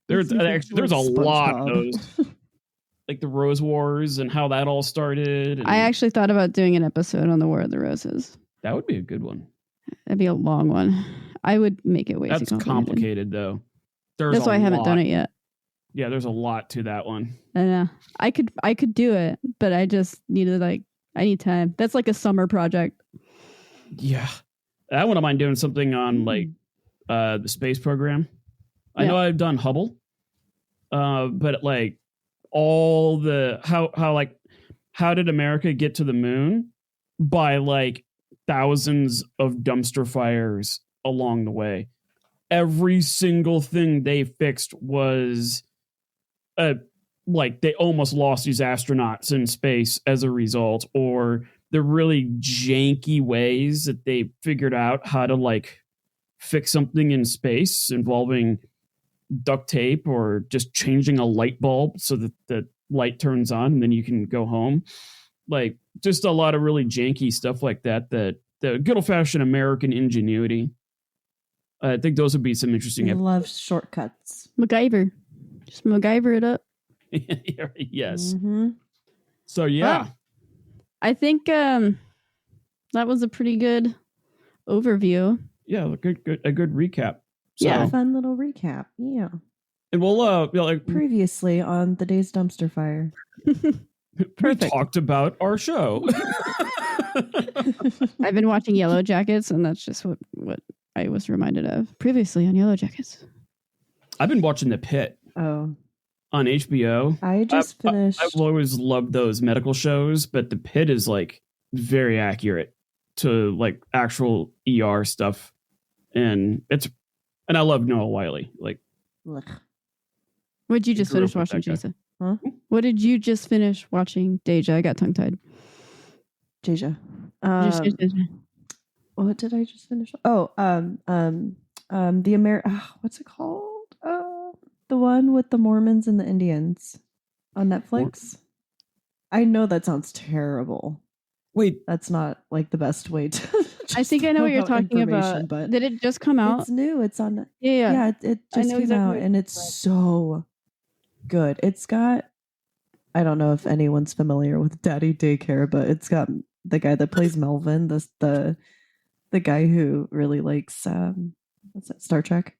There's a lot of SpongeBob. those. Like the Rose Wars and how that all started. And I actually thought about doing an episode on the War of the Roses. that would be a good one. That'd be a long one. I would make it way That's too complicated though. That's why I haven't done it yet. Yeah, there's a lot to that one. I know. I could do it, but I just needed I need time. That's like a summer project. Yeah. I wouldn't mind doing something on like the space program. I know I've done Hubble. But like all the how did America get to the moon? By like thousands of dumpster fires along the way. Every single thing they fixed was like they almost lost these astronauts in space as a result, or the really janky ways that they figured out how to like fix something in space involving duct tape or just changing a light bulb so that the light turns on and then you can go home. Like just a lot of really janky stuff like that, that the good old fashioned American ingenuity. I think those would be some interesting I love shortcuts. MacGyver. Just MacGyver it up. Yes. Mm-hmm. So yeah. Well, I think that was a pretty good overview. Yeah, a good recap. So, Yeah. Fun little recap. Yeah. And we'll like Previously on the day's dumpster fire. we talked about our show. I've been watching Yellow Jackets, and that's just what I was reminded of previously on Yellow Jackets. I've been watching The Pit Oh. on HBO. I just finished. I've always loved those medical shows, but The Pit is like very accurate to like actual ER stuff, and I love Noah Wiley. Like, Ugh. What did you just grew finish up with watching, that guy. Jason? Huh? What did you just finish watching, Deja? I got tongue tied. Deja. What did I just finish? Oh, the what's it called? The one with the Mormons and the Indians on Netflix. I know that sounds terrible. wait, That's not like the best way to. I think I know what you're talking about. But Did it just come out? it's new. It's on. Yeah. It I just know came exactly out, what and you're it's talking so good. It's got. I don't know if anyone's familiar with Daddy Daycare, but it's got the guy that plays Melvin, the guy who really likes what's that, Star Trek.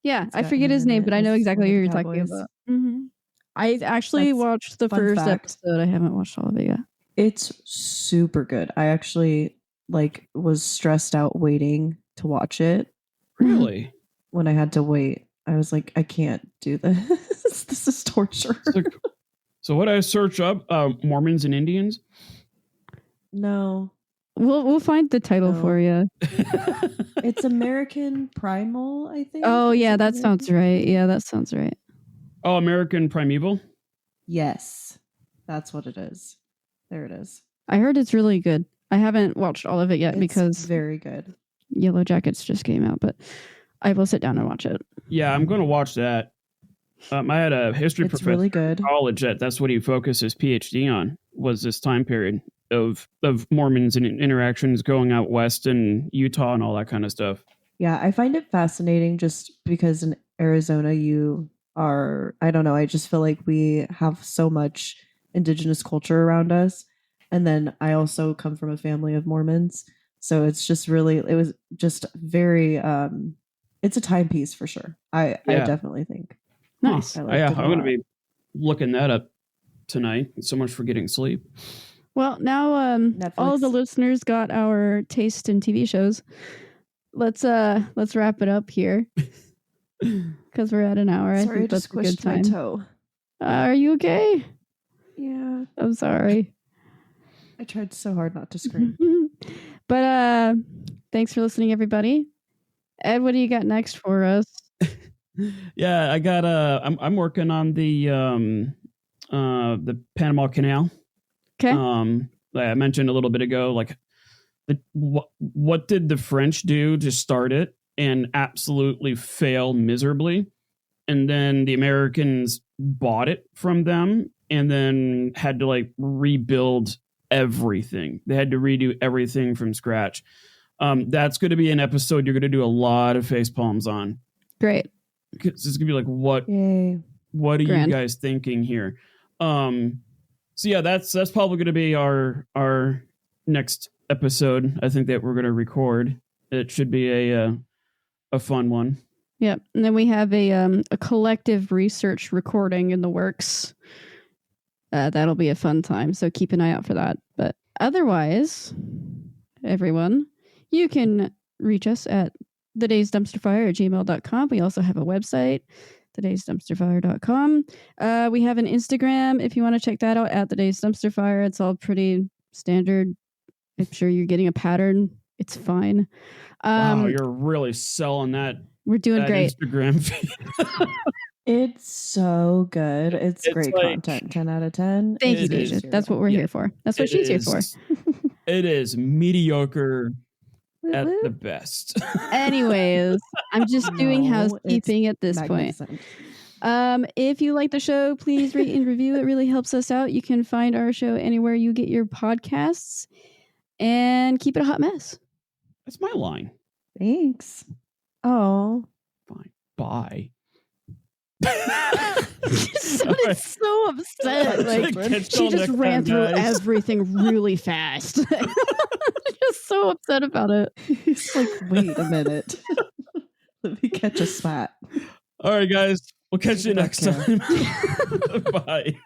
Yeah, It's I got forget him his in name, it but I know as exactly one who of you're the talking cowboys. about. I actually That's watched the fun first fact. episode. I haven't watched all of it yet. It's super good. I actually was stressed out waiting to watch it really? when I had to wait. I was like, I can't do this. This is torture. So what I search up Mormons and Indians. No, We'll find the title No. for you. it's American Primal, I think. Oh Is yeah, it that sounds American? right. Yeah, that sounds right. Oh, American Primeval. Yes, that's what it is. There it is. I heard it's really good. I haven't watched all of it yet It's because very good. Yellow Jackets just came out, but I will sit down and watch it. Yeah, I'm going to watch that. I had a history It's professor really good. in college that's what he focused his PhD on, was this time period of Mormons and interactions going out west in Utah and all that kind of stuff. Yeah, I find it fascinating just because in Arizona you are, I don't know, I just feel like we have so much indigenous culture around us. And then I also come from a family of Mormons. So it's just really, it was just very, it's a timepiece for sure. I definitely think. Nice. I liked Yeah, it a I'm going to lot. be looking that up tonight. So much for getting sleep. Well, now all of the Netflix. listeners got our taste in TV shows. Let's wrap it up here because we're at an hour. I Sorry, I think that's just a good squished my time. toe. Are you okay? Yeah. I'm sorry. I tried so hard not to scream. But thanks for listening, everybody. Ed, what do you got next for us? Yeah, I got I'm working on the Panama Canal. Okay. I mentioned a little bit ago, like what did the French do to start it and absolutely fail miserably? And then the Americans bought it from them and then had to like rebuild everything. They had to redo everything from scratch. That's going to be an episode you're going to do a lot of face palms on. Great. Because it's going to be like, what are Grand. you guys thinking here? So yeah, that's probably going to be our next episode. I think that we're going to record. It should be a fun one. Yep. And then we have a collective research recording in the works. That'll be a fun time. So keep an eye out for that. But otherwise, everyone, you can reach us at thedaysdumpsterfire@gmail.com. We also have a website, thedaysdumpsterfire.com. We have an Instagram if you want to check that out at thedaysdumpsterfire. It's all pretty standard. I'm sure you're getting a pattern. It's fine. Wow, you're really selling that. We're doing great. Instagram feed. It's so good. It's great content. 10 out of 10. Thank you, Deja. That's what we're here for. That's what she's here for. It is mediocre at the best. Anyways, I'm just doing housekeeping at this point. If you like the show, please rate and review. It really helps us out. You can find our show anywhere you get your podcasts. And keep it a hot mess. That's my line. Thanks. Oh. Fine. Bye. You sounded so upset. Like she just ran through everything really fast. Just so upset about it. He's like, wait a minute. Let me catch a spot. All right, guys. We'll catch you next time. Bye.